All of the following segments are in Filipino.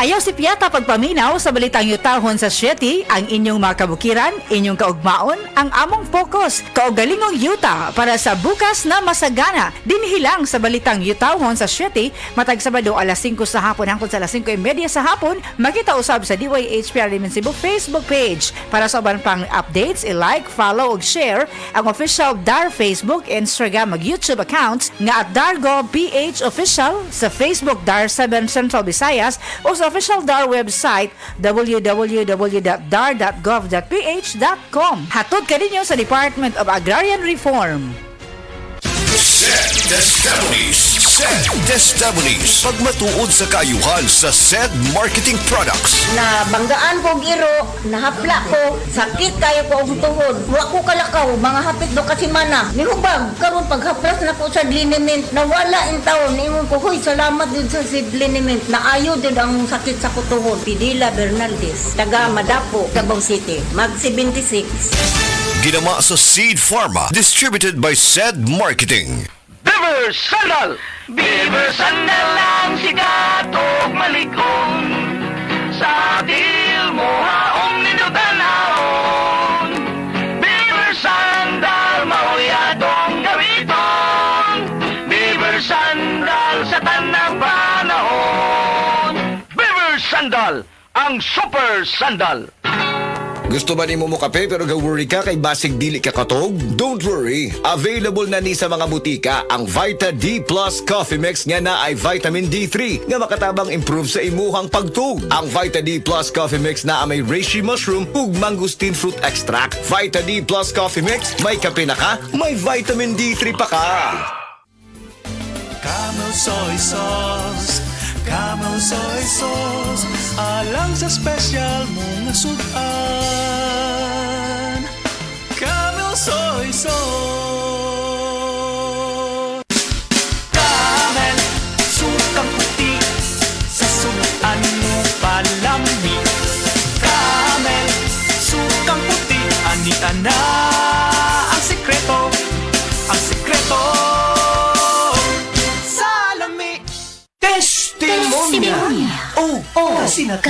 Ayaw si Piata pagpaminaw sa balitang yutahon sa Siyete, ang inyong mga kabukiran, inyong kaugmaon, ang among focus, kaugalingong yuta para sa bukas na masagana. Dinhilang sa balitang yutahon sa Siyete, matag Sabado alas 5 sa hapon hangtod sa alas 5:30 sa hapon, makita usab sa DYHPR Limen Cebu Facebook page. Para sa uban pang updates, i-like, follow ug share ang official DAR Facebook, Instagram ug YouTube accounts nga @DarGo PH Official sa Facebook DAR 7 Central Visayas o sa official DAR website www.dar.gov.ph.com. Hatod kaninyo sa Department of Agrarian Reform. SED Testimonies. Pagmatuod sa kaayuhan sa SED Marketing Products. Na banggaan ko giro, nahapla ko, sakit kayo ko ang tuhod. Wa ko kalakaw, mga hapit do kasi mana. Nihubag, karon paghaplas na ko sa liniment, nawala in taon, ingon ko, huy, salamat din sa liniment, naayo din ang sakit sa kutuhod. Pidila Bernaldez, taga Madapo, Davao City, mag 76. Ginama sa Seed Pharma. Distributed by SED Marketing. Beaver Sandal! Beaver Sandal ang sikat o malikon. Sa dil mo haong ninutanahon. Beaver Sandal, mahuyadong gamiton. Beaver Sandal sa tanang panahon. Beaver Sandal, ang super sandal. Gusto ba ni mo kape pero ga-worry ka kay basig dili ka katog? Don't worry. Available na ni sa mga butika ang Vita D Plus Coffee Mix nga na ay vitamin D3 nga makatabang improve sa imuhang pagtug. Ang Vita D Plus Coffee Mix na may reishi mushroom ug mangosteen fruit extract. Vita D Plus Coffee Mix, may kape na ka, may vitamin D3 pa ka. Camel soy sauce, Camel soy sauce, alang sa special mong sudan. Camel soy sauce. Camel, sukang puti, sa sudan mo palami. Camel, sukang puti, anita na ang sikreto, ang sikreto. Testimonia. Oh, kasi na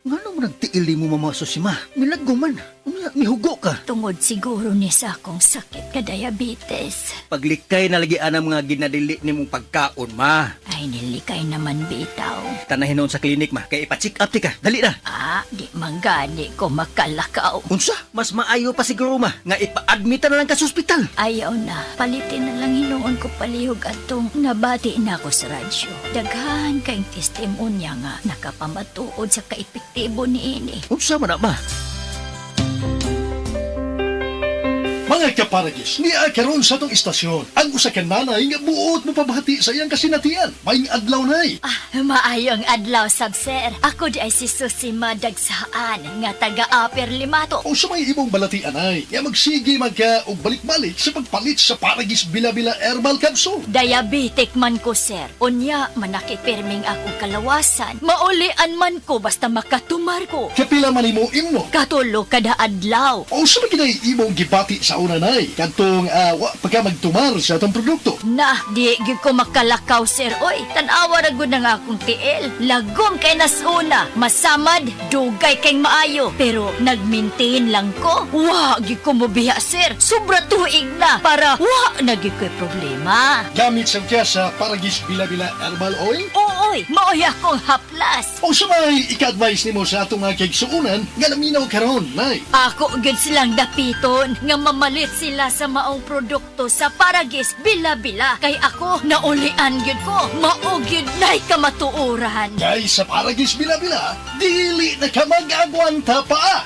Ngano mo nagtiili mo mamaso si ma? Milaggo man. Mihugo ka. Tungod siguro ni sa akong sakit ka diabetes. Paglikay na lagi anang mga ginadili ni mong pagkaon, ma. Ay, nilikay naman bitaw. Tanahin noon sa klinik, ma. Kaya ipa-check up ti ka. Dali na. Di manggani ko makalakaw. Unsa? Mas maayo pa siguro, ma. Nga ipa-admita na lang ka sa ospital. Ayaw na. Palitin na lang hinuon ko palihog atong nabati na ako sa radyo. Daghan kayong testimonya nga nakapamatuod sa kaepektibo ni ini. Unsa man na, ma? Mga kaparagis, niya karon sa tong istasyon. Ang usa ka nanay nga buot mo pabahati sa iyang kasinatian. Maing adlaw nay. Maayong adlaw, sir. Ako di ay si Susi Madagsaan nga taga-Upper Limato. O sa may imong balatian ay, nga magsige magka o balik-balik sa pagpalit sa Paragis Bila-Bila Herbal Capsule. Diabetic man ko, sir. Unya, manakipirming akong kalawasan. Maulian man ko basta makatumar ko. Kapila man imo imno. Katulo kada adlaw. O sa may kinay imong gipati sa una nay, kantong pagka magtumar sa atong produkto. Di gyud ko makalakaw, sir. Oy, tanawa ra gud ang akong tiil. Lagom kay nasuna. Masamad, dugay kay maayo. Pero nag-maintain lang ko. Wa gyud ko mobiya, sir. Sobra tuig na para wa na gyud ko'y problema. Gamit sa kya sa Paragis Bila-Bila Herbal Oil. Oy, maoy akong haplas. O sa may ika-advise nimo sa atong mga kaigsuunan nga naminaw karon nay. Ako gyud silang dapiton nga mamalit sila sa maong produkto sa Paragis Bila-Bila. Kay ako naulian gyud ko. Mao gyud nay kamatuoran. Kay sa Paragis Bila-Bila, dili na ka mag-agwanta pa.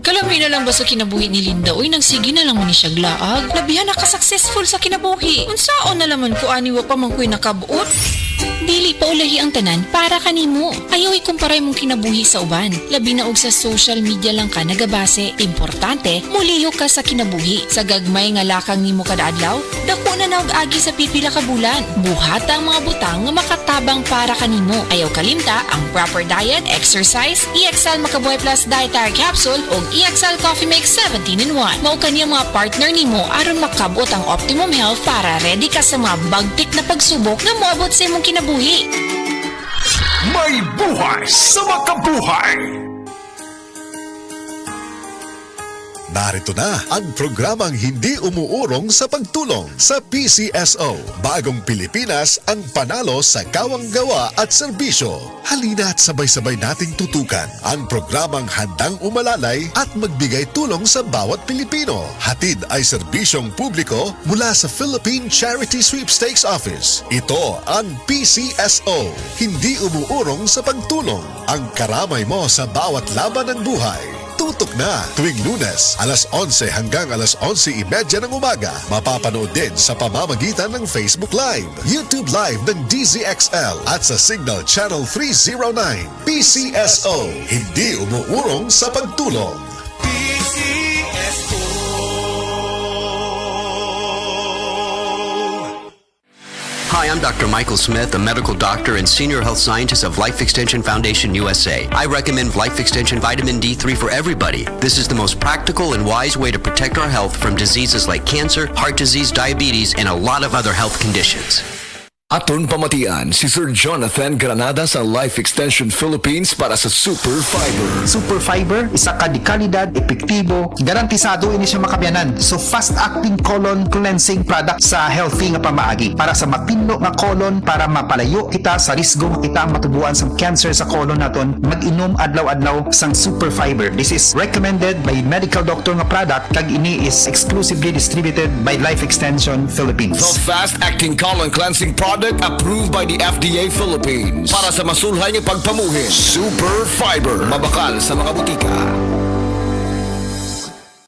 Kalami na lang ba sa kinabuhi ni Linda? Uy, nagsige na lang mo ni siya glaag. Labihan na ka-successful sa kinabuhi. Unsaon na laman ko aniwa pa man ko'y nakabuot? Dili pa ulahi ang tanan para kanimo. Ayaw ikumparay mong kinabuhi sa uban. Labi na og sa social media lang ka nagabase. Importante, muliyo ka sa kinabuhi. Sa gagmay nga lakang nimo kada adlaw, dako na naog agi sa pipila ka bulan. Buhata ang mga butang nga makatabang para kanimo. Ayaw kalimta ang proper diet, exercise, EXL Makabuhay Plus Dietary Capsule o EXL Coffee Mix 17-in-1. Mao kaniyang mga partner nimo aron makabot ang optimum health para ready ka sa mga bagtik na pagsubok na moabot sa imong kinabuhi. May buhay sa makabuhay! Narito na ang programang hindi umuurong sa pagtulong sa PCSO. Bagong Pilipinas ang panalo sa gawang gawa at serbisyo. Halina at sabay-sabay nating tutukan ang programang handang umalalay at magbigay tulong sa bawat Pilipino. Hatid ay serbisyong publiko mula sa Philippine Charity Sweepstakes Office. Ito ang PCSO. Hindi umuurong sa pagtulong. Ang karamay mo sa bawat laban ng buhay. Tutok na tuwing Lunes, alas 11 hanggang alas 11:30 ng umaga. Mapapanood din sa pamamagitan ng Facebook Live, YouTube Live ng DZXL at sa Signal Channel 309. PCSO, hindi umuurong sa pagtulong. Hi, I'm Dr. Michael Smith, a medical doctor and senior health scientist of Life Extension Foundation USA. I recommend Life Extension Vitamin D3 for everybody. This is the most practical and wise way to protect our health from diseases like cancer, heart disease, diabetes, and a lot of other health conditions. Aton pamatian si Sir Jonathan Granada sa Life Extension Philippines para sa Super Fiber. Super Fiber, isa ka di kalidad, epektibo, garantisado ini siya makabiyanan. So fast-acting colon cleansing product sa healthy nga pamaagi para sa mapinlo nga colon para mapalayo kita sa risgo kita ang matubuan sa cancer sa colon naton. Mag-inom adlaw-adlaw sang Super Fiber. This is recommended by medical doctor nga product kag ini is exclusively distributed by Life Extension Philippines. The fast-acting colon cleansing product approved by the FDA Philippines para sa masulhay ng pagpamuhin. Super Fiber, mabakal sa mga butika.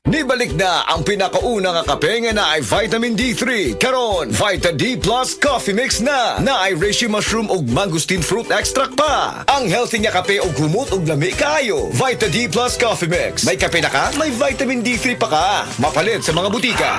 Nibalik na ang pinakauna nga kape nga na ay vitamin D3. Karon, Vita D Plus Coffee Mix na ay reishi mushroom ug mangosteen fruit extract pa. Ang healthy nga kape ug humot ug lami kaayo. Vita D Plus Coffee Mix. May kape na ka, may vitamin D3 pa ka. Mapalit sa mga butika.